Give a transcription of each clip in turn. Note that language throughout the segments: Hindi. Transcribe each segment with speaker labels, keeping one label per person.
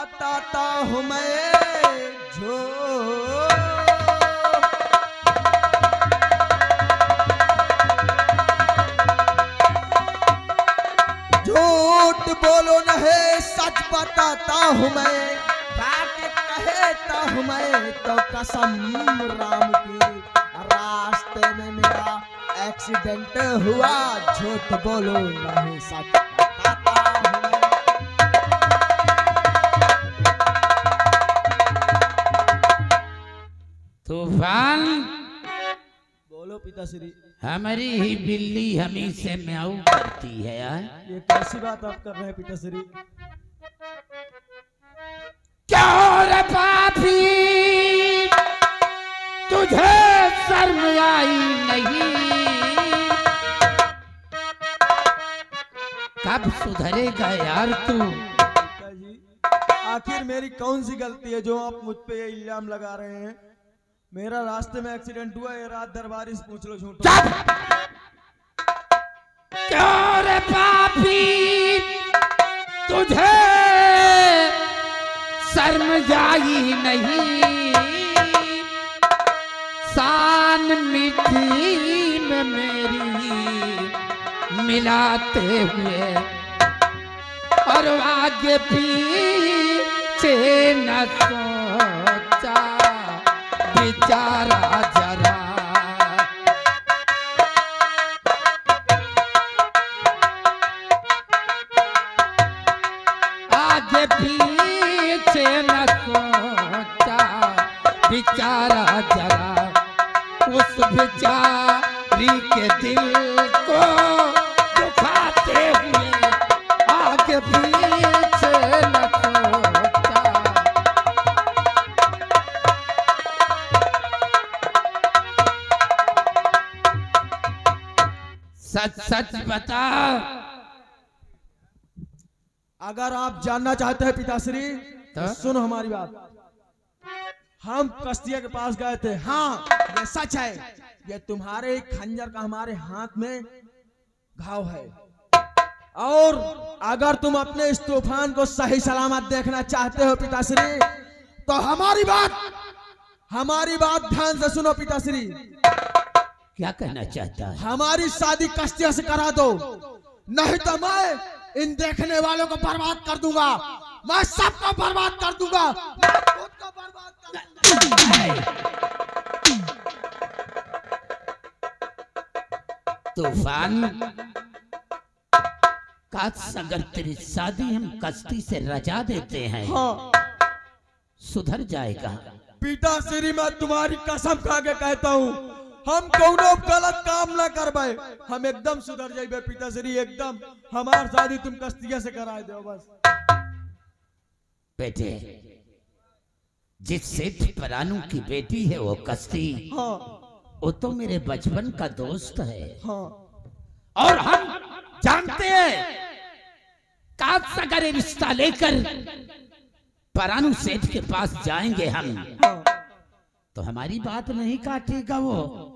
Speaker 1: बताता हूँ मैं झूठ बोलो नहीं, सच बताता हूँ मैं, बात कहता हूँ मैं तो कसम राम की। रास्ते में मेरा एक्सीडेंट हुआ, झूठ बोलो नहीं, सच बताता हूँ मैं।
Speaker 2: तूफान,
Speaker 1: बोलो पिताश्री।
Speaker 2: हमारी ही बिल्ली हमी से म्याऊ करती है यार।
Speaker 1: ये कैसी बात आप कर रहे हैं पिताश्री?
Speaker 2: क्यों रे पापी, तुझे शर्म आई नहीं? कब सुधरेगा यार तू?
Speaker 1: पिताजी, आखिर मेरी कौन सी गलती है जो आप मुझ पे ये इल्जाम लगा रहे हैं? मेरा रास्ते में एक्सीडेंट हुआ, ये रात दरबारी से पूछ लो झूठ।
Speaker 2: क्यों रे पापी, तुझे शर्म आई नहीं? शान मिट्टी में मेरी मिलाते हुए और आगे पीछे न सोचा बेचारा जरा। आगे पीछे न सोचा बेचारा जरा, उस बेचारी के दिल को दुखाते हुए आगे पीछे न सोचा। सच सच बता।
Speaker 1: अगर आप जानना चाहते हैं पिताश्री तो सुनो हमारी बात। हम कस्तिया के पास गए थे, हाँ ये सच है। ये तुम्हारे खंजर का हमारे हाथ में घाव है, और अगर तुम अपने इस तूफान को सही सलामत देखना चाहते हो पिताश्री, तो हमारी बात ध्यान से सुनो पिताश्री।
Speaker 2: क्या कहना चाहता है?
Speaker 1: हमारी शादी कस्तिया से करा दो, नहीं तो मैं इन देखने वालों को बर्बाद कर दूंगा। मैं सबको बर्बाद कर दूंगा, मैं खुद को बर्बाद कर दूंगा।
Speaker 2: तूफान, काश अगर तेरी शादी हम कश्ती से रचा देते हैं,
Speaker 1: हाँ
Speaker 2: सुधर जाएगा।
Speaker 1: पिताश्री, मैं तुम्हारी कसम खा के कहता हूँ, हम कोनो गलत काम ना करबे, हम एकदम सुधर जाइबे पिताश्री, एकदम। हमार शादी तुम कस्तिया से करा दो बस।
Speaker 2: बेटे, जिस सेठ परानू की बेटी है वो कश्ती,
Speaker 1: हाँ
Speaker 2: वो तो मेरे बचपन का दोस्त है।
Speaker 1: हाँ,
Speaker 2: और हम जानते हैं काश अगर ये रिश्ता लेकर परानू सेठ के पास जाएंगे हम,
Speaker 1: हाँ।
Speaker 2: तो हमारी बात नहीं काटेगा वो,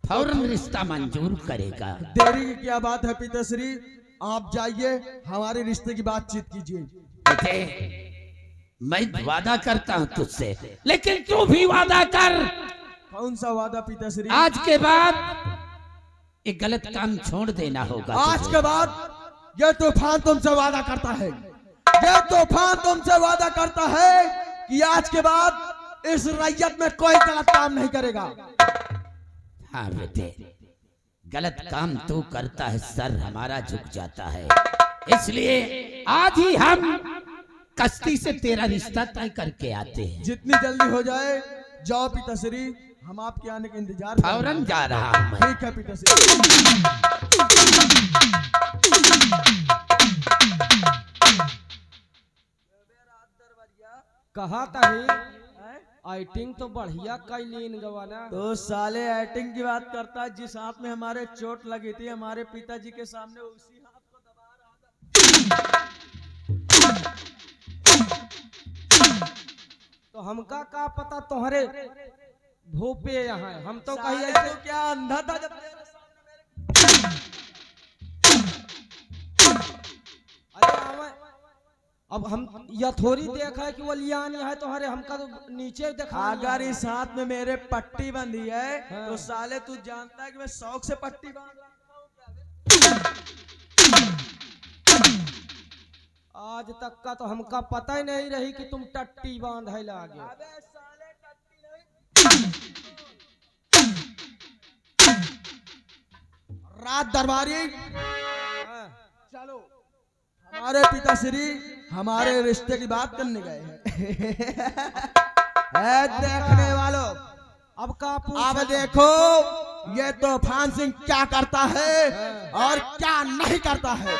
Speaker 2: फौरन रिश्ता मंजूर करेगा।
Speaker 1: देरी की क्या बात है पिताश्री, आप जाइए, हमारे रिश्ते की बातचीत कीजिए।
Speaker 2: बेटे, मैं वादा करता हूँ तुझसे, लेकिन तू भी वादा कर।
Speaker 1: कौन सा वादा पिताश्री?
Speaker 2: आज के बाद एक गलत काम छोड़ देना होगा।
Speaker 1: आज के बाद ये तूफान तुमसे वादा करता है, ये तूफान तुमसे वादा करता है कि आज के बाद इस रैयत में कोई गलत काम नहीं करेगा।
Speaker 2: हाँ बेटे, गलत काम तू करता है, सर हमारा झुक जाता है। इसलिए आज ही हम कश्ती से तेरा रिश्ता तय करके आते हैं।
Speaker 1: जितनी जल्दी हो जाए जाओ पिताश्री, हम आपके आने का इंतजार कर रहे हैं।
Speaker 2: फौरन जा रहा हूं मैं।
Speaker 1: ठीक है पिताश्री।
Speaker 3: कहा था आइटिंग तो बढ़िया कैलीन गवाना।
Speaker 1: तो साले एक्टिंग की बात करता है, जिस हाथ में हमारे चोट लगी थी हमारे पिताजी के सामने, उसी हाथ को दबा रहा था।
Speaker 3: तो हमका का पता तुम्हारे भूपे यहाँ है, हम तो कही
Speaker 1: साले
Speaker 3: ऐसे।
Speaker 1: तो क्या अंधा था जब तेरे सामने मेरे।
Speaker 3: अरे अब हम यह थोड़ी देखा है कि वो लियान है तुम्हारे, हमका तो नीचे देखा।
Speaker 1: अगर इस हाथ में मेरे पट्टी बंधी है तो साले तू जानता है कि मैं शौक से पट्टी बांध रखा हूं।
Speaker 3: आज तक का तो हमका पता ही नहीं रही कि तुम टट्टी बांध है लागे।
Speaker 1: अबे साले टट्टी नहीं। रात दरबारी चलो, हमारे पिताश्री हमारे रिश्ते की बात करने गए हैं। देखने वालों,
Speaker 3: अब का
Speaker 1: अब देखो ये तूफान सिंह क्या करता है और क्या नहीं करता है।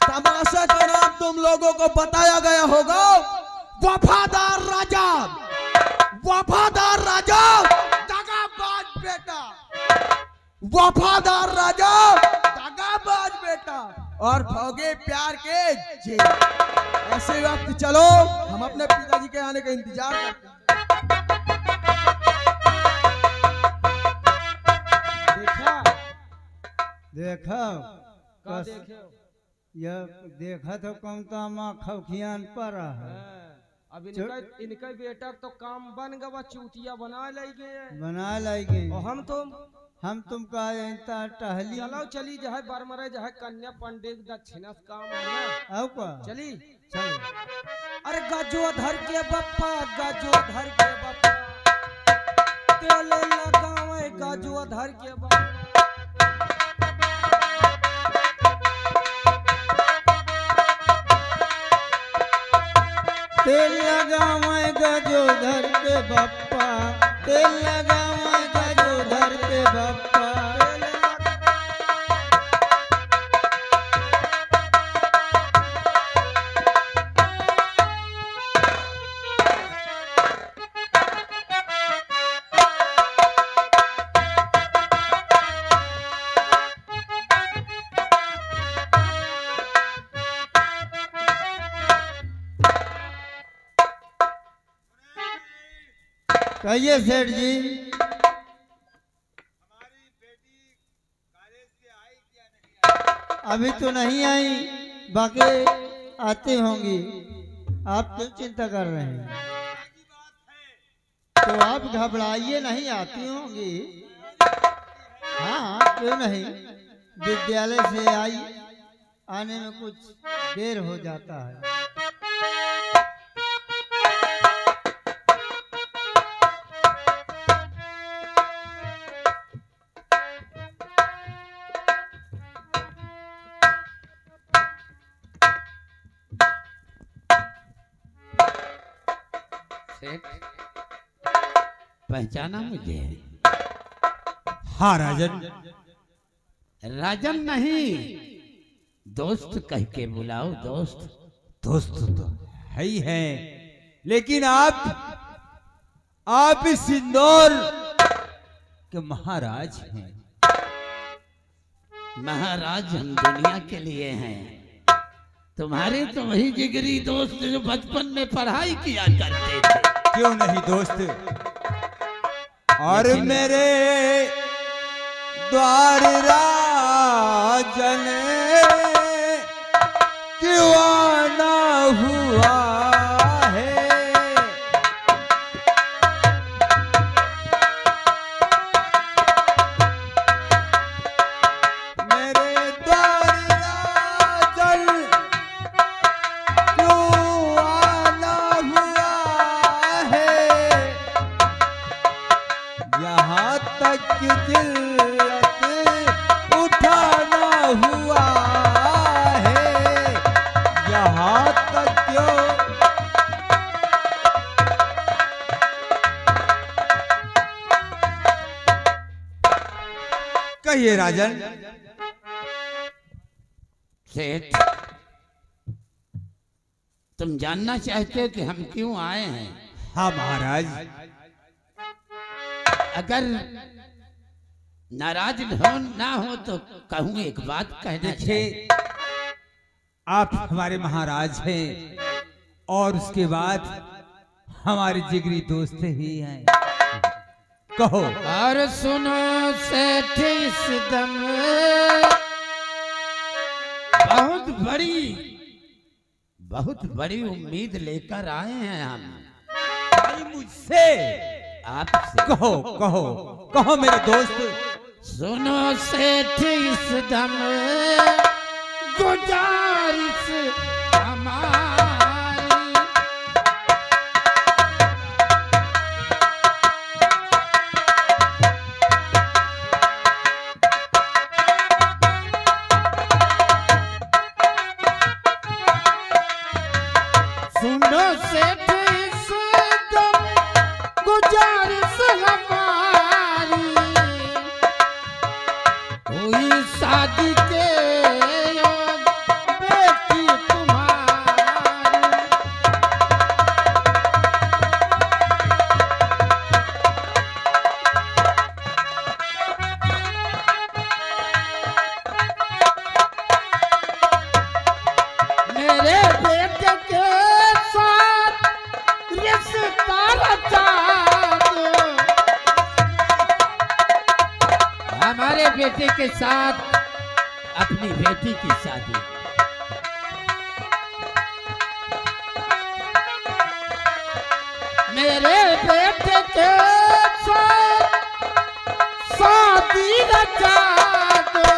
Speaker 1: तमाशा का नाम तुम लोगों को बताया गया होगा, वफादार राजा, वफादार राजा, दगाबाज बेटा, वफादार राजा, दगाबाज बेटा और भोगे प्यार के जेल। ऐसे वक्त चलो हम अपने पिताजी के आने का इंतजार करते हैं।
Speaker 3: देखा
Speaker 4: देखा
Speaker 3: देखे
Speaker 4: यह देखा तो कम तामा खौखियान पर है।
Speaker 3: अब इनका बेटा तो काम बन गवा, चूतिया बना लेंगे
Speaker 4: बना लाएंगे
Speaker 3: और
Speaker 4: हम तुम का टहली
Speaker 3: चलो चली जहाँ बरमरे जहाँ कन्या पंडित दक्षिणा काम है ना।
Speaker 4: आओ का
Speaker 3: चली
Speaker 4: चल
Speaker 3: अरे गजो धर के बप्पा, गजो धर के बप्पा, तेल लगावे गजो धर के बप्पा।
Speaker 4: तेल लगावे गजो धर के बप्पा, तेल लगावे गजो धर के बप्पा। कहिए सेठ जी, अभी तो नहीं आई, बाकी आती होंगी। आप क्यों चिंता कर रहे हैं? तो आप घबराइए नहीं, आती होंगी। हाँ क्यों नहीं, विद्यालय से आई, आने में कुछ देर हो जाता है।
Speaker 2: सेठ, पहचाना मुझे?
Speaker 5: हाँ राजन।
Speaker 2: राजन नहीं, दोस्त कह के बुलाओ। दोस्त
Speaker 5: दोस्त तो है ही है, लेकिन आप इस इंदौर के महाराज हैं।
Speaker 2: महाराज हम दुनिया के लिए हैं, तुम्हारे तो वही जिगरी दोस्त जो बचपन में पढ़ाई किया करते थे।
Speaker 5: क्यों नहीं दोस्त, और मेरे द्वार राजन क्यों आना हुआ है। मेरे द्वार राजन क्यों आना हुआ है। यहाँ तक कि जिल्लत उठाना हुआ है। यहाँ तक क्यों कहिए राजन।
Speaker 2: सेठ, तुम जानना चाहते हो कि हम क्यों आए हैं?
Speaker 5: हाँ महाराज।
Speaker 2: अगर नाराज ना हो तो कहूँ एक बात कहना चाहिए।
Speaker 5: देखिए, आप हमारे महाराज हैं और उसके बाद हमारे जिगरी दोस्त ही हैं। कहो।
Speaker 2: और सुनो सेठ, इस दम बहुत बड़ी बहुत बड़ी उम्मीद लेकर आए हैं हम
Speaker 5: भाई मुझसे
Speaker 2: आपसे।
Speaker 5: कहो कहो कहो मेरे दोस्त।
Speaker 2: सुनो सेठ इस दम गुजारिश हमारी। सुनो सेठ इस दम गुजारिश हमारी, हुई शादी के योग बेटी तुम्हारी। मेरे बेटे के साथ रिश्ता रचा दो, हमारे बेटे के साथ अपनी बेटी की शादी। मेरे बेटे के साथ शादी रचा दो,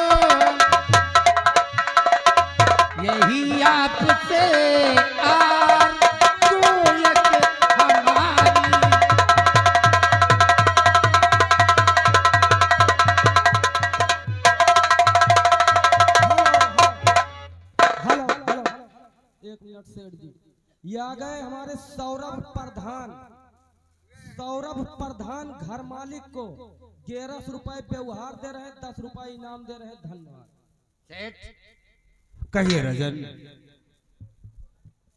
Speaker 2: यही आपसे आरज़ू एक हमारी।
Speaker 3: हेलो हेलो, एक मिनट सेठ जी, ये आ गए हमारे सौरभ प्रधान। सौरभ प्रधान घर मालिक को 1100 रुपए व्यवहार दे रहे हैं, 10 रुपए इनाम दे रहे हैं। धन्यवाद।
Speaker 2: सेठ,
Speaker 5: कहिए राजन।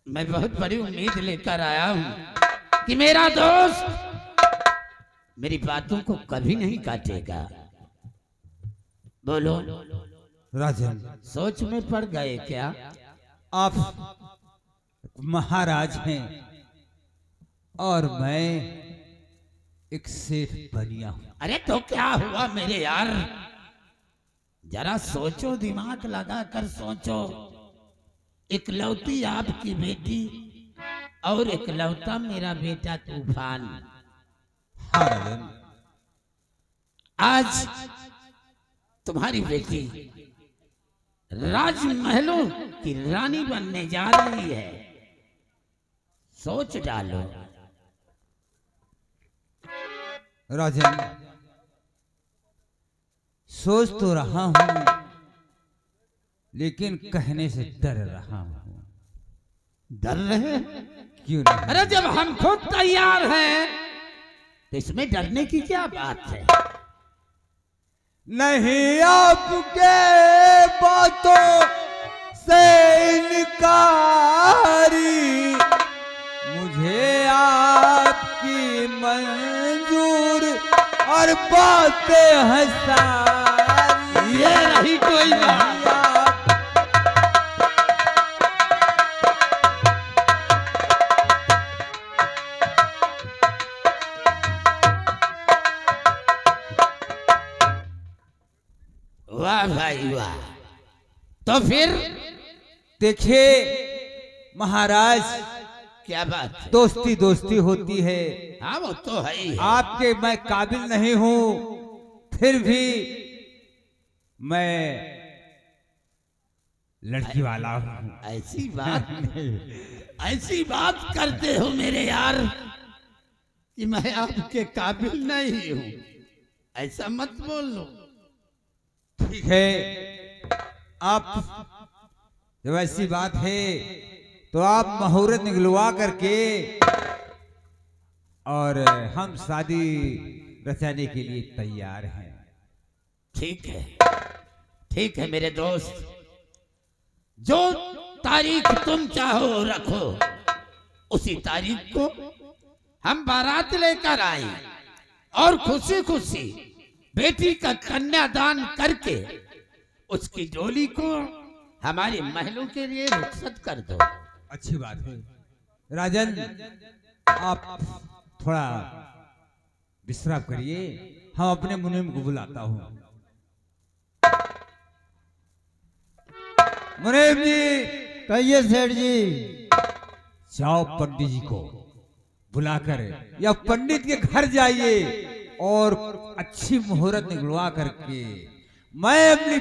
Speaker 2: मैं बहुत बड़ी उम्मीद लेकर आया हूं कि मेरा दोस्त मेरी बातों को कभी नहीं काटेगा। बोलो,
Speaker 5: राजन
Speaker 2: सोच में पड़ गए क्या?
Speaker 5: आप महाराज हैं और मैं एक सेठ बनिया हूं।
Speaker 2: अरे तो क्या हुआ मेरे यार, जरा सोचो, दिमाग लगा कर सोचो। इकलौती आपकी बेटी और इकलौता मेरा बेटा तूफान।
Speaker 5: हाँ राजन,
Speaker 2: आज तुम्हारी बेटी राजमहलों की रानी बनने जा रही है। सोच डालो।
Speaker 5: राजन सोच तो रहा हूं, लेकिन कहने से डर रहा हूं।
Speaker 2: डर रहे हैं?
Speaker 5: क्यों नहीं?
Speaker 2: अरे जब हम खुद तैयार हैं तो इसमें डरने की क्या बात है?
Speaker 5: नहीं आपके बातों से इनकारी, मुझे आपकी मंजूर और बातें हैं सारी।
Speaker 2: ये रही कोई बात। वाह भाई वाह। तो फिर
Speaker 5: देखिए महाराज,
Speaker 2: क्या बात है?
Speaker 5: दोस्ती दोस्ती होती है।
Speaker 2: हाँ वो तो है ही है।
Speaker 5: आपके मैं काबिल नहीं हूं, फिर भी मैं लड़की वाला हूं।
Speaker 2: ऐसी बात ऐसी बात करते हो मेरे यार कि मैं आपके काबिल नहीं हूं। ऐसा मत बोलो।
Speaker 5: ठीक है, आप जब ऐसी बात है तो आप मुहूर्त निकलवा करके और हम शादी रचाने के लिए तैयार हैं।
Speaker 2: ठीक है, ठीक है मेरे दोस्त, जो तारीख तुम चाहो रखो। उसी तारीख को हम बारात लेकर आए और खुशी खुशी बेटी का कन्यादान करके उसकी डोली को हमारे महलों के लिए रुखसत कर दो।
Speaker 5: अच्छी बात है राजन, आप थोड़ा विश्राम करिए, हम अपने मुनीम को बुलाता हूँ। मुनीम जी,
Speaker 4: कहिए सेठ जी।
Speaker 5: जाओ पंडित जी को बुलाकर या पंडित के घर जाइए और अच्छी मुहूर्त निकलवा करके मैं अपनी